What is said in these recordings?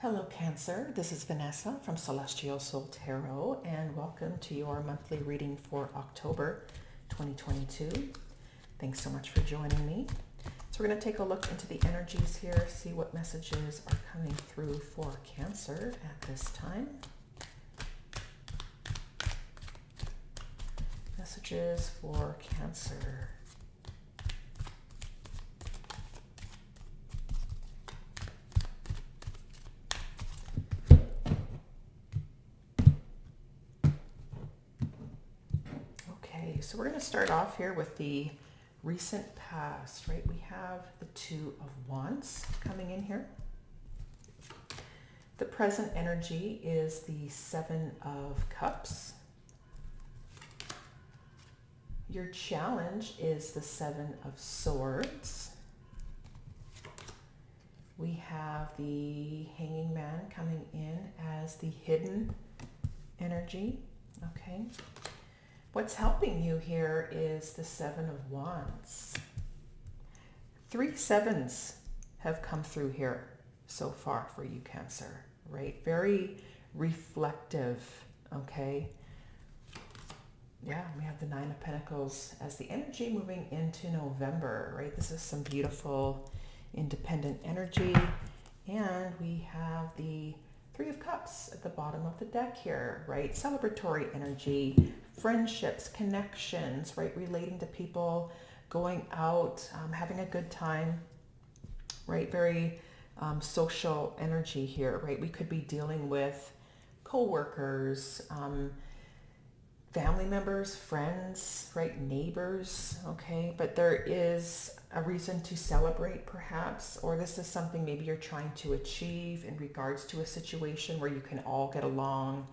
Hello Cancer, this is Vanessa from Celestial Soul Tarot and welcome to your monthly reading for October 2022. Thanks so much for joining me. So we're going to take a look into the energies here, see what messages are coming through for Cancer at this time. Messages for Cancer. So we're going to start off here with the recent past, right? We have the Two of Wands coming in here. The present energy is the Seven of Cups. Your challenge is the Seven of Swords. We have the Hanging Man coming in as the hidden energy, okay? What's helping you here is the Seven of Wands. 3 sevens have come through here so far for you, Cancer, right? Very reflective, okay? Yeah, we have the Nine of Pentacles as the energy moving into November, right? This is some beautiful independent energy. And we have the Three of Cups at the bottom of the deck here, right? Celebratory energy, friendships, connections, right? Relating to people, going out, having a good time, right? Very social energy here, right? We could be dealing with co-workers, family members, friends, right? Neighbors, okay? But there is a reason to celebrate perhaps, or this is something maybe you're trying to achieve in regards to a situation where you can all get along,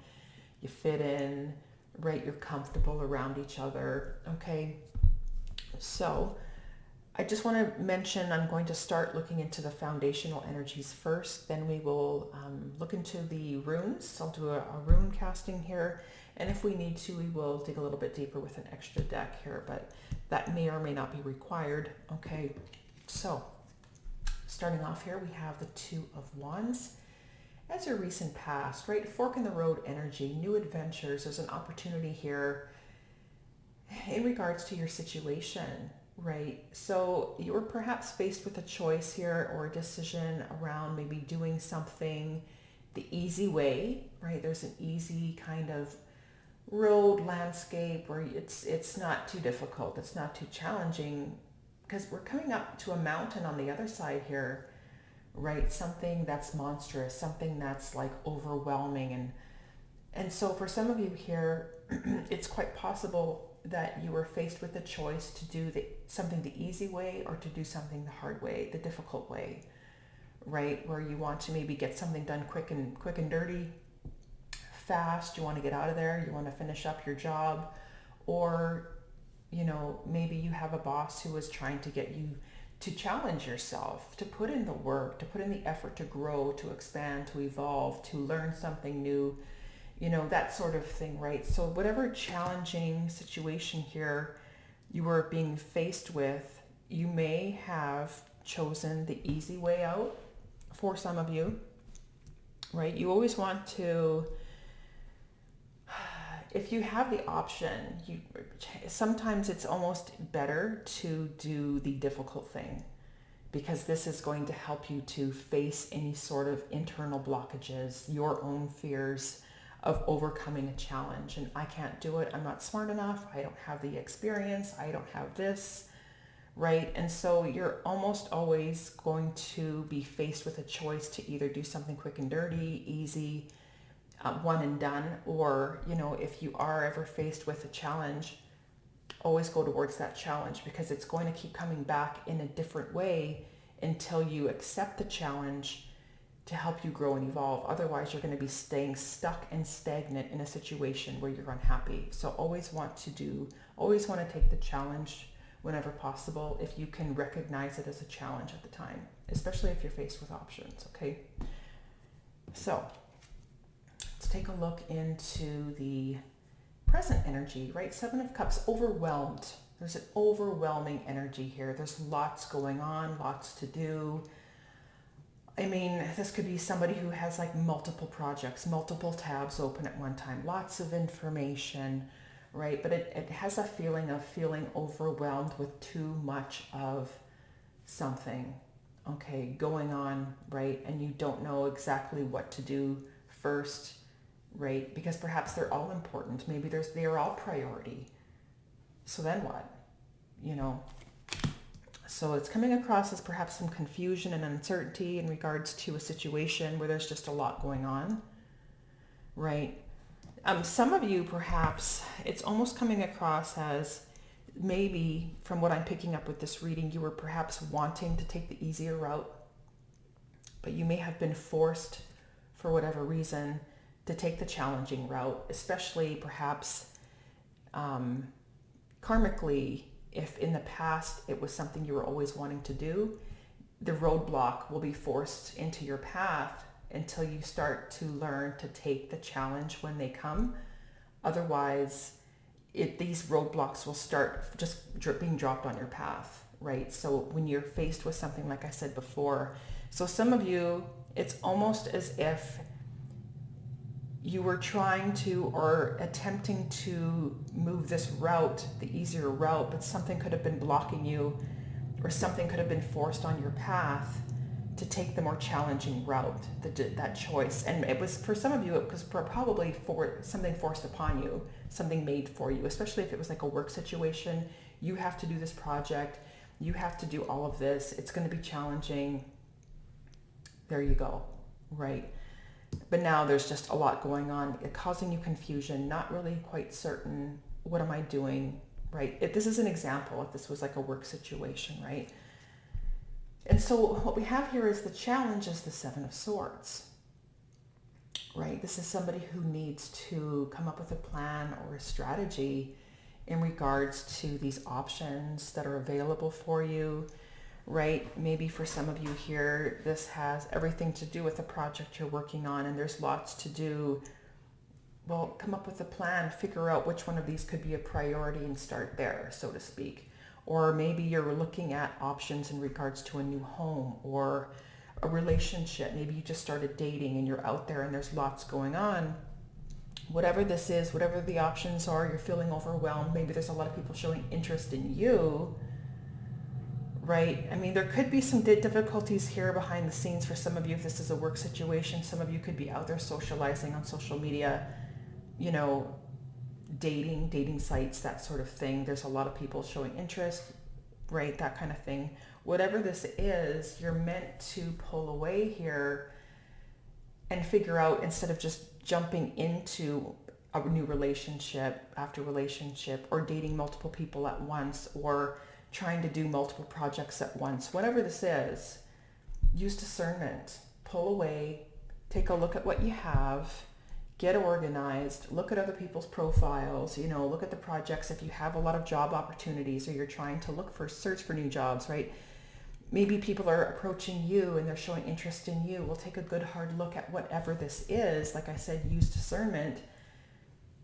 you fit in, right? You're comfortable around each other, okay? So I just want to mention I'm going to start looking into the foundational energies first, then we will look into the runes. I'll do a rune casting here, and if we need to, we will dig a little bit deeper with an extra deck here, but that may or may not be required, okay? So starting off here, we have the Two of Wands. As your recent past, right? Fork in the road energy, new adventures. There's an opportunity here in regards to your situation, right? So you were perhaps faced with a choice here or a decision around maybe doing something the easy way, right? There's an easy kind of road landscape where it's not too difficult, it's not too challenging, because we're coming up to a mountain on the other side here, right? Something that's monstrous, something that's like overwhelming, and so for some of you here, it's quite possible that you were faced with the choice to do something the easy way or to do something the hard way, the difficult way, right? Where you want to maybe get something done quick and dirty, fast, you want to get out of there, you want to finish up your job, or maybe you have a boss who is trying to get you to challenge yourself, to put in the work, to put in the effort to grow, to expand, to evolve, to learn something new, that sort of thing, right? So whatever challenging situation here you were being faced with, you may have chosen the easy way out for some of you, right? You always want to, if you have the option, sometimes it's almost better to do the difficult thing, because this is going to help you to face any sort of internal blockages, your own fears of overcoming a challenge. And I can't do it, I'm not smart enough, I don't have the experience, I don't have this, right? And so you're almost always going to be faced with a choice to either do something quick and dirty, easy, one and done, or if you are ever faced with a challenge, always go towards that challenge, because it's going to keep coming back in a different way until you accept the challenge to help you grow and evolve. Otherwise, you're going to be staying stuck and stagnant in a situation where you're unhappy. So always want to take the challenge whenever possible, if you can recognize it as a challenge at the time, especially if you're faced with options, okay? So let's take a look into the present energy, right? Seven of Cups, overwhelmed. There's an overwhelming energy here. There's lots going on, lots to do. I mean, this could be somebody who has like multiple projects, multiple tabs open at one time, lots of information, right? But it has a feeling of feeling overwhelmed with too much of something, okay, going on, right? And you don't know exactly what to do first, right? Because perhaps they're all important. Maybe they're all priority. So then what? You know? So it's coming across as perhaps some confusion and uncertainty in regards to a situation where there's just a lot going on, right? Some of you, perhaps, it's almost coming across as maybe, from what I'm picking up with this reading, you were perhaps wanting to take the easier route, but you may have been forced, for whatever reason, to take the challenging route, especially perhaps karmically. If in the past it was something you were always wanting to do, the roadblock will be forced into your path until you start to learn to take the challenge when they come. Otherwise, these roadblocks will start just being dropped on your path, right? So when you're faced with something, like I said before, so some of you, it's almost as if you were trying to or attempting to move this route, the easier route, but something could have been blocking you, or something could have been forced on your path to take the more challenging route, that choice. And it was, for some of you, it was probably for something forced upon you, something made for you, especially if it was like a work situation. You have to do this project. You have to do all of this. It's going to be challenging. There you go, right? But now there's just a lot going on, causing you confusion, not really quite certain, what am I doing, right? If this is an example, if this was like a work situation, right? And so what we have here is the challenge is the Seven of Swords, right? This is somebody who needs to come up with a plan or a strategy in regards to these options that are available for you, right? Maybe for some of you here, this has everything to do with the project you're working on, and there's lots to do. Well, come up with a plan, figure out which one of these could be a priority and start there, so to speak. Or maybe you're looking at options in regards to a new home or a relationship. Maybe you just started dating and you're out there and there's lots going on. Whatever this is, whatever the options are, you're feeling overwhelmed. Maybe there's a lot of people showing interest in you, right? I mean, there could be some difficulties here behind the scenes for some of you if this is a work situation. Some of you could be out there socializing on social media, you know, dating sites, that sort of thing. There's a lot of people showing interest, right? That kind of thing. Whatever this is, you're meant to pull away here and figure out, instead of just jumping into a new relationship after relationship, or dating multiple people at once, or trying to do multiple projects at once. Whatever this is, use discernment. Pull away, take a look at what you have, get organized, look at other people's profiles, you know, look at the projects. If you have a lot of job opportunities, or you're trying to search for new jobs, right? Maybe people are approaching you and they're showing interest in you. We'll take a good hard look at whatever this is. Like I said, use discernment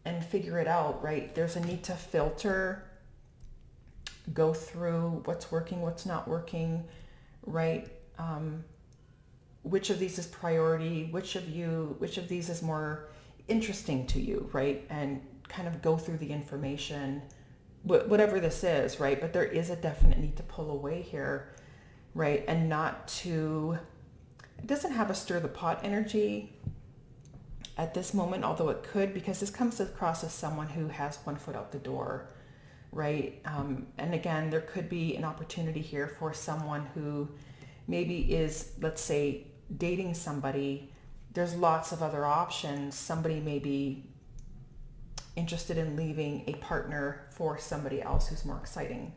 and figure it out, right? There's a need to filter, go through what's working, what's not working, right? Which of these is priority? Which of these is more interesting to you, right? And kind of go through the information, whatever this is, right? But there is a definite need to pull away here, right? And not to, it doesn't have a stir the pot energy at this moment, although it could, because this comes across as someone who has one foot out the door, right? And again, there could be an opportunity here for someone who maybe is, let's say, dating somebody. There's lots of other options. Somebody may be interested in leaving a partner for somebody else who's more exciting.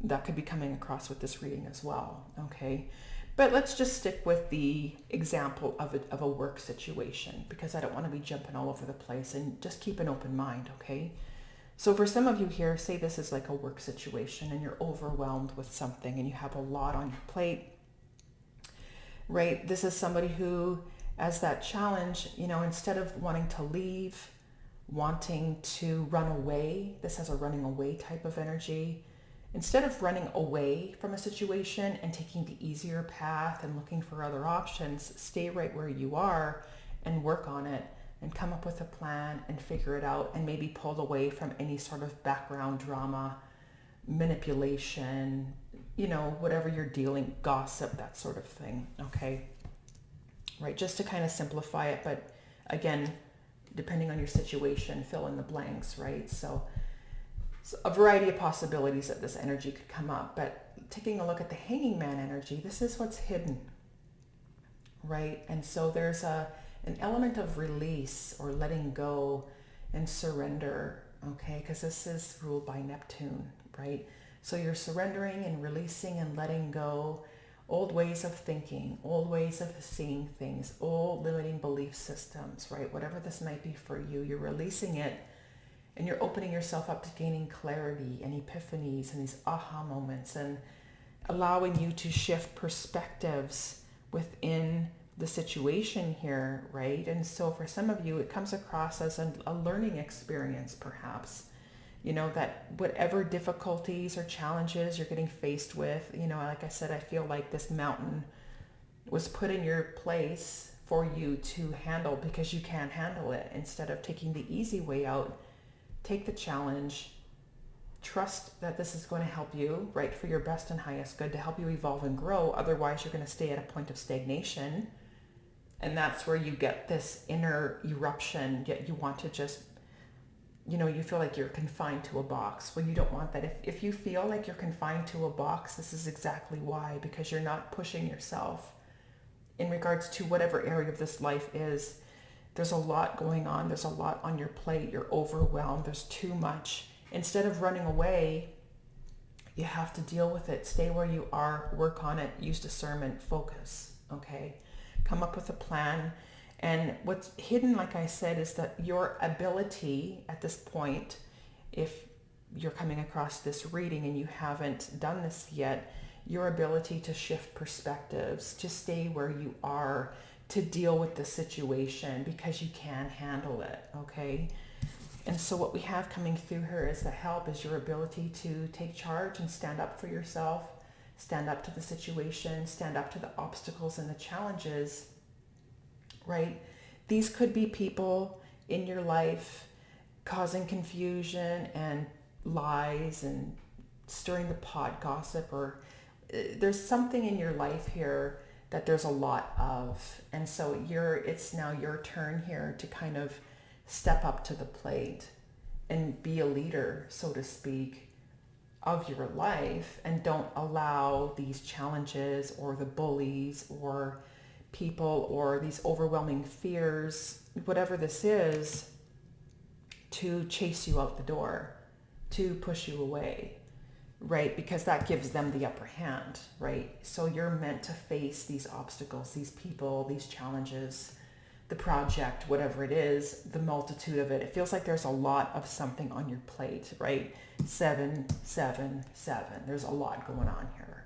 That could be coming across with this reading as well, okay? But let's just stick with the example of a work situation, because I don't want to be jumping all over the place, and just keep an open mind, okay? So for some of you here, say this is like a work situation and you're overwhelmed with something and you have a lot on your plate, right? This is somebody who, as that challenge, you know, instead of wanting to leave, wanting to run away, this has a running away type of energy. Instead of running away from a situation and taking the easier path and looking for other options, stay right where you are and work on it and come up with a plan and figure it out, and maybe pull away from any sort of background drama, manipulation, whatever you're dealing, gossip, that sort of thing. Okay. Right. Just to kind of simplify it. But again, depending on your situation, fill in the blanks, right? So a variety of possibilities that this energy could come up. But taking a look at the Hanging Man energy, this is what's hidden, right? And so there's an element of release or letting go and surrender, okay? Because this is ruled by Neptune, right? So you're surrendering and releasing and letting go old ways of thinking, old ways of seeing things, old limiting belief systems, right? Whatever this might be for you, you're releasing it and you're opening yourself up to gaining clarity and epiphanies and these aha moments, and allowing you to shift perspectives within the situation here, right? And so for some of you, it comes across as a learning experience, perhaps, that whatever difficulties or challenges you're getting faced with, like I said, I feel like this mountain was put in your place for you to handle because you can handle it. Instead of taking the easy way out, take the challenge, trust that this is going to help you, right, for your best and highest good, to help you evolve and grow. Otherwise, you're going to stay at a point of stagnation. And that's where you get this inner eruption, yet you want to just, you feel like you're confined to a box. Well, you don't want that. If you feel like you're confined to a box, this is exactly why, because you're not pushing yourself in regards to whatever area of this life is. There's a lot going on. There's a lot on your plate. You're overwhelmed. There's too much. Instead of running away, you have to deal with it. Stay where you are, work on it, use discernment, focus, okay? Come up with a plan. And what's hidden, like I said, is that your ability at this point, if you're coming across this reading and you haven't done this yet, your ability to shift perspectives, to stay where you are, to deal with the situation because you can handle it, okay? And so what we have coming through here is the help is your ability to take charge and stand up for yourself, stand up to the situation, stand up to the obstacles and the challenges, right? These could be people in your life causing confusion and lies and stirring the pot, gossip, or there's something in your life here that there's a lot of. And so it's now your turn here to kind of step up to the plate and be a leader, so to speak, of your life, and don't allow these challenges or the bullies or people or these overwhelming fears, whatever this is, to chase you out the door, to push you away, right? Because that gives them the upper hand, right? So you're meant to face these obstacles, these people, these challenges, the project, whatever it is, the multitude of it. It feels like there's a lot of something on your plate, right? 7, 7, 7. There's a lot going on here.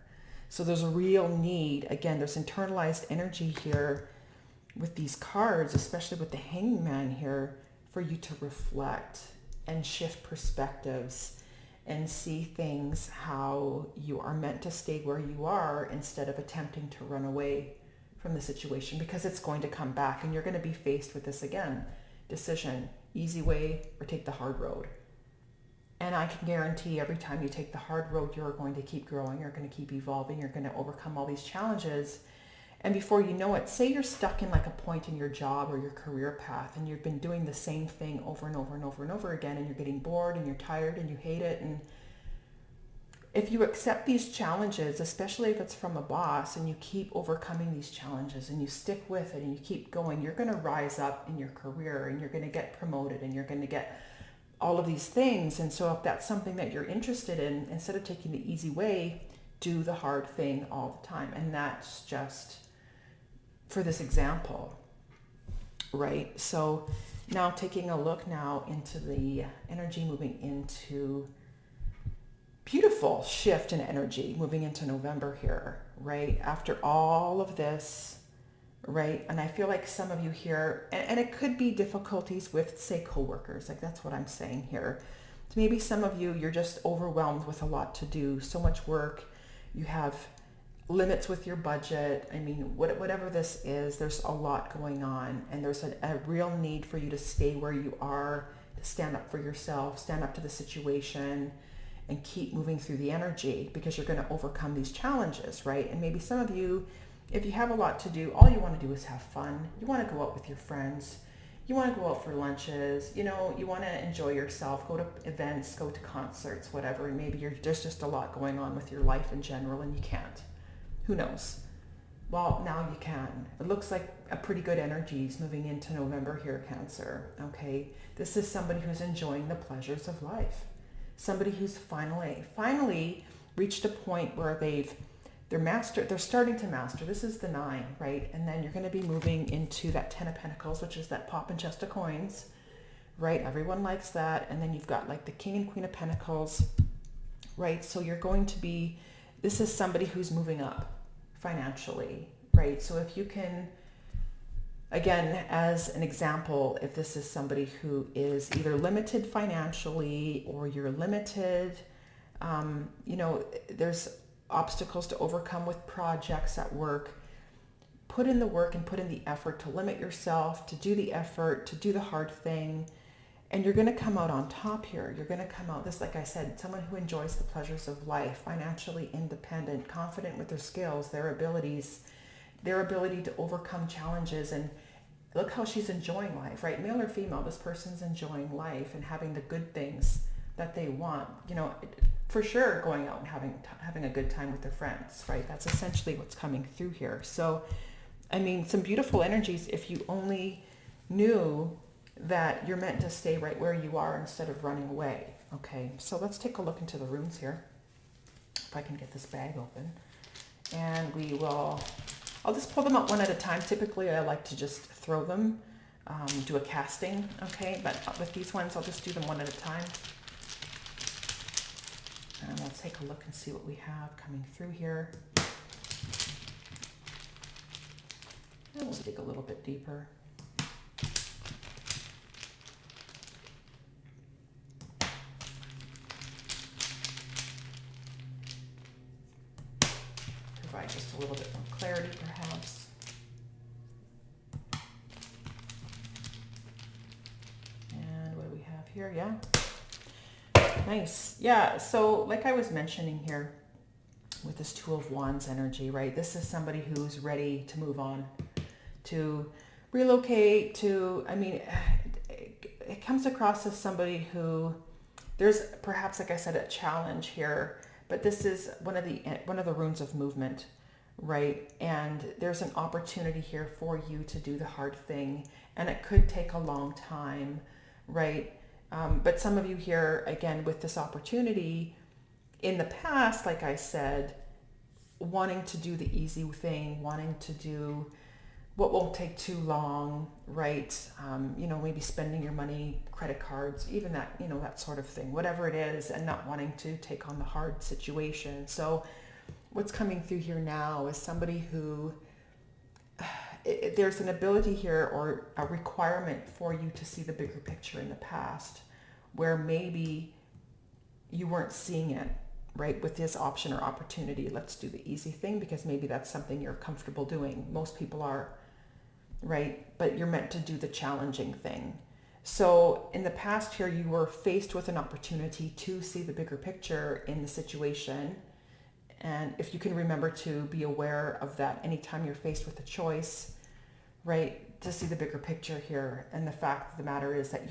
So there's a real need. Again, there's internalized energy here with these cards, especially with the Hanging Man here, for you to reflect and shift perspectives and see things how you are meant to stay where you are instead of attempting to run away from the situation, because it's going to come back and you're going to be faced with this again. Decision, easy way or take the hard road. And I can guarantee every time you take the hard road, you're going to keep growing, you're going to keep evolving, you're going to overcome all these challenges. And before you know it, say you're stuck in like a point in your job or your career path and you've been doing the same thing over and over and over and over again, and you're getting bored and you're tired and you hate it. And if you accept these challenges, especially if it's from a boss, and you keep overcoming these challenges and you stick with it and you keep going, you're going to rise up in your career and you're going to get promoted and you're going to get all of these things. And so if that's something that you're interested in, instead of taking the easy way, do the hard thing all the time. And that's just for this example, right? So now taking a look now into the energy moving into beautiful shift in energy moving into November here, right? After all of this, right? And I feel like some of you here, and it could be difficulties with, say, coworkers, like that's what I'm saying here. Maybe some of you, you're just overwhelmed with a lot to do, so much work. You have limits with your budget. I mean, whatever this is, there's a lot going on, and there's a real need for you to stay where you are, to stand up for yourself, stand up to the situation, and keep moving through the energy, because you're going to overcome these challenges, right? And maybe some of you, if you have a lot to do, all you want to do is have fun. You want to go out with your friends. You want to go out for lunches. You know, you want to enjoy yourself, go to events, go to concerts, whatever. And maybe there's just a lot going on with your life in general, and you can't. Who knows? Well, now you can. It looks like a pretty good energy is moving into November here, Cancer. Okay, this is somebody who's enjoying the pleasures of life. Somebody who's finally reached a point where they're starting to master. This is the 9, right? And then you're going to be moving into that 10 of Pentacles, which is that pop and chest of coins, right? Everyone likes that. And then you've got like the King and Queen of Pentacles, right? So you're going to be, this is somebody who's moving up financially, right? So if you can, again, as an example, if this is somebody who is either limited financially or you're limited, there's obstacles to overcome with projects at work. Put in the work and put in the effort to limit yourself, to do the effort, to do the hard thing. And you're going to come out on top here. You're going to come out, this, like I said, someone who enjoys the pleasures of life, financially independent, confident with their skills, their abilities, their ability to overcome challenges. And look how she's enjoying life, right? Male or female, this person's enjoying life and having the good things that they want. For sure, going out and having a good time with their friends, right? That's essentially what's coming through here. So, I mean, some beautiful energies if you only knew that you're meant to stay right where you are instead of running away. Okay, so let's take a look into the runes here. If I can get this bag open. And I'll just pull them out one at a time. Typically, I like to just throw them, do a casting, okay? But with these ones, I'll just do them one at a time. And let's take a look and see what we have coming through here. And we'll dig a little bit deeper. Provide just a little bit more clarity, perhaps. And what do we have here? Yeah. Nice. Yeah. So like I was mentioning here with this Two of Wands energy, right? This is somebody who's ready to move on, to relocate, it comes across as somebody who there's perhaps, like I said, a challenge here, but this is one of the runes of movement, right? And there's an opportunity here for you to do the hard thing, and it could take a long time, right? But some of you here, again, with this opportunity in the past, like I said, wanting to do the easy thing, wanting to do what won't take too long, right? Maybe spending your money, credit cards, even that, that sort of thing, whatever it is, and not wanting to take on the hard situation. So what's coming through here now is somebody who there's an ability here or a requirement for you to see the bigger picture in the past where maybe you weren't seeing it, right? With this option or opportunity, let's do the easy thing because maybe that's something you're comfortable doing. Most people are, right? But you're meant to do the challenging thing. So in the past here, you were faced with an opportunity to see the bigger picture in the situation. And if you can remember to be aware of that anytime you're faced with a choice, right, to see the bigger picture here. And the fact of the matter is that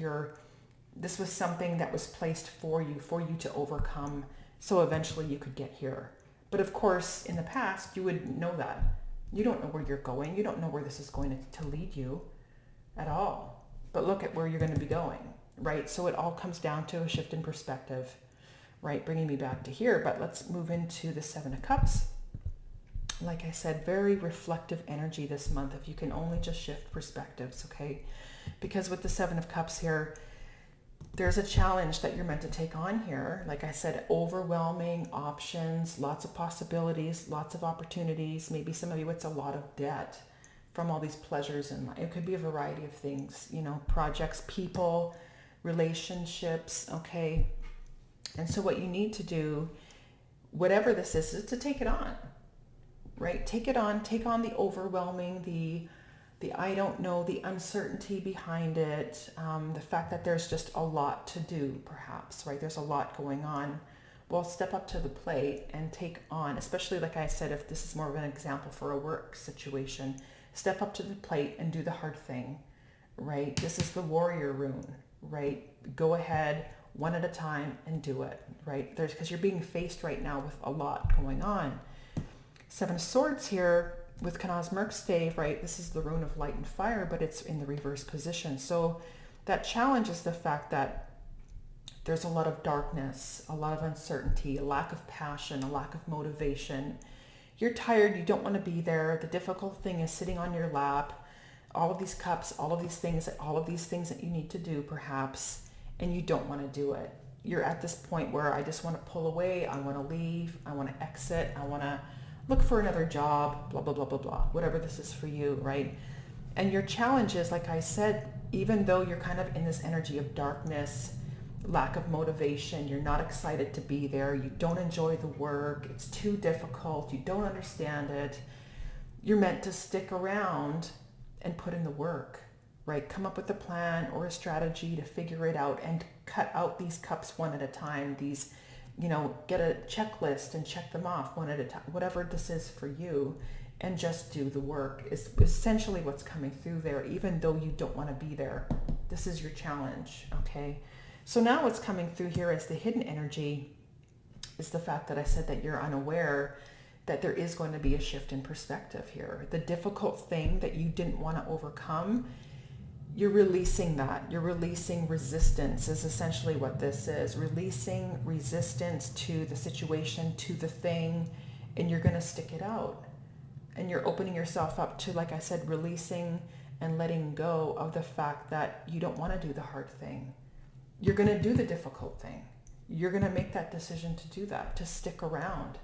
this was something that was placed for you to overcome, so eventually you could get here. But of course, in the past, you wouldn't know that. You don't know where you're going. You don't know where this is going to lead you at all. But look at where you're going to be going, right? So it all comes down to a shift in perspective, right? Bringing me back to here, but let's move into the Seven of Cups. Like I said, very reflective energy this month if you can only just shift perspectives, okay? Because with the Seven of Cups here, there's a challenge that you're meant to take on here. Like I said, overwhelming options, lots of possibilities, lots of opportunities. Maybe some of you, it's a lot of debt from all these pleasures in life. It could be a variety of things, projects, people, relationships, okay? And so what you need to do, whatever this is to take it on, right? Take it on, take on the overwhelming, the I don't know, the uncertainty behind it, the fact that there's just a lot to do, perhaps, right? There's a lot going on. Well, step up to the plate and take on, especially like I said, if this is more of an example for a work situation, step up to the plate and do the hard thing, right? This is the warrior rune, right? Go ahead one at a time and do it, right? Because you're being faced right now with a lot going on. Seven of Swords here with Kanaz Merc stave, right? This is the rune of light and fire, but it's in the reverse position. So that challenge is the fact that there's a lot of darkness, a lot of uncertainty, a lack of passion, a lack of motivation. You're tired, you don't want to be there. The difficult thing is sitting on your lap, all of these cups, all of these things that you need to do perhaps, and you don't want to do it. You're at this point where I just want to pull away, I want to leave, I want to exit, I want to look for another job, blah, blah, blah, blah, blah, whatever this is for you, right? And your challenge is, like I said, even though you're kind of in this energy of darkness, lack of motivation, you're not excited to be there, you don't enjoy the work, it's too difficult, you don't understand it, you're meant to stick around and put in the work, right? Come up with a plan or a strategy to figure it out and cut out these cups one at a time, these, get a checklist and check them off one at a time, whatever this is for you, and just do the work is essentially what's coming through there, even though you don't want to be there. This is your challenge, okay? So now what's coming through here as the hidden energy is the fact that I said that you're unaware that there is going to be a shift in perspective here. The difficult thing that you didn't want to overcome, you're releasing that. You're releasing resistance is essentially what this is. Releasing resistance to the situation, to the thing, and you're going to stick it out. And you're opening yourself up to, like I said, releasing and letting go of the fact that you don't want to do the hard thing. You're going to do the difficult thing. You're going to make that decision to do that, to stick around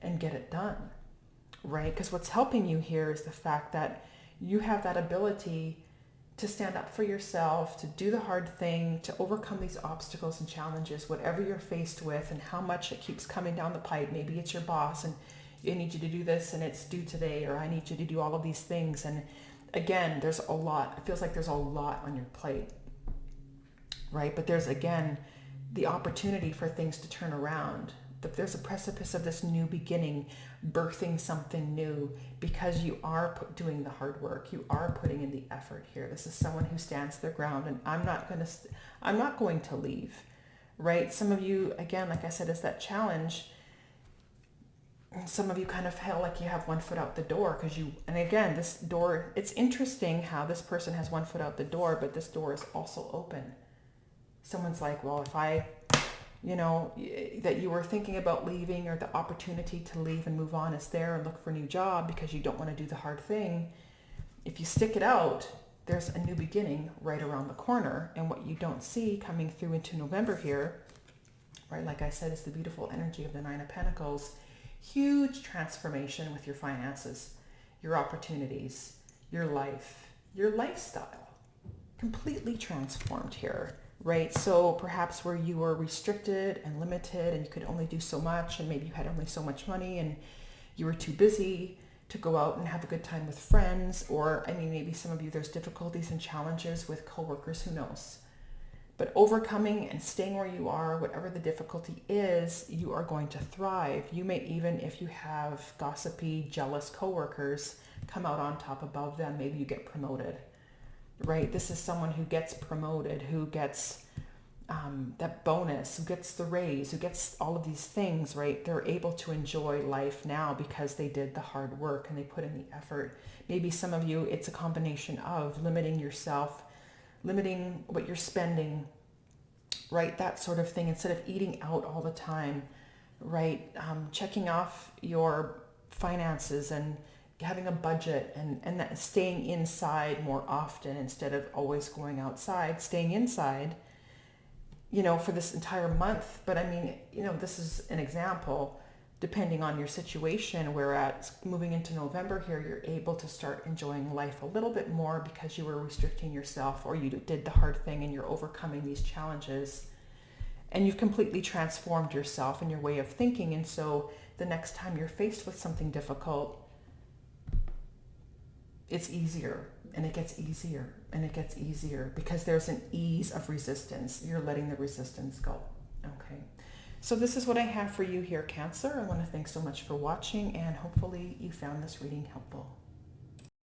and get it done, right? Because what's helping you here is the fact that you have that ability to stand up for yourself, to do the hard thing, to overcome these obstacles and challenges, whatever you're faced with and how much it keeps coming down the pipe. Maybe it's your boss and I need you to do this and it's due today, or I need you to do all of these things. And again, there's a lot. It feels like there's a lot on your plate, right? But there's, again, the opportunity for things to turn around. There's a precipice of this new beginning, birthing something new, because you are doing the hard work. You are putting in the effort here. This is someone who stands their ground, and I'm not going to leave, right? Some of you, again, like I said, is that challenge. Some of you kind of feel like you have one foot out the door and again, this door, it's interesting how this person has one foot out the door, but this door is also open. Someone's like, well, if that you were thinking about leaving, or the opportunity to leave and move on is there and look for a new job because you don't want to do the hard thing. If you stick it out, there's a new beginning right around the corner. And what you don't see coming through into November here, right, like I said, is the beautiful energy of the Nine of Pentacles. Huge transformation with your finances, your opportunities, your life, your lifestyle, completely transformed here, right? So perhaps where you were restricted and limited and you could only do so much, and maybe you had only so much money and you were too busy to go out and have a good time with friends, or maybe some of you, there's difficulties and challenges with coworkers, who knows? But overcoming and staying where you are, whatever the difficulty is, you are going to thrive. You may even, if you have gossipy, jealous coworkers, come out on top above them. Maybe you get promoted, right? This is someone who gets promoted, who gets that bonus, who gets the raise, who gets all of these things, right? They're able to enjoy life now because they did the hard work and they put in the effort. Maybe some of you, it's a combination of limiting yourself, limiting what you're spending, right? That sort of thing, instead of eating out all the time, right? Checking off your finances and having a budget, and that staying inside more often instead of always going outside, staying inside, for this entire month. But this is an example, depending on your situation, whereas moving into November here, you're able to start enjoying life a little bit more because you were restricting yourself, or you did the hard thing and you're overcoming these challenges. and you've completely transformed yourself and your way of thinking. And so the next time you're faced with something difficult, it's easier, and it gets easier, and it gets easier, because there's an ease of resistance. You're letting the resistance go. Okay. So this is what I have for you here, Cancer. I want to thank so much for watching, and hopefully you found this reading helpful.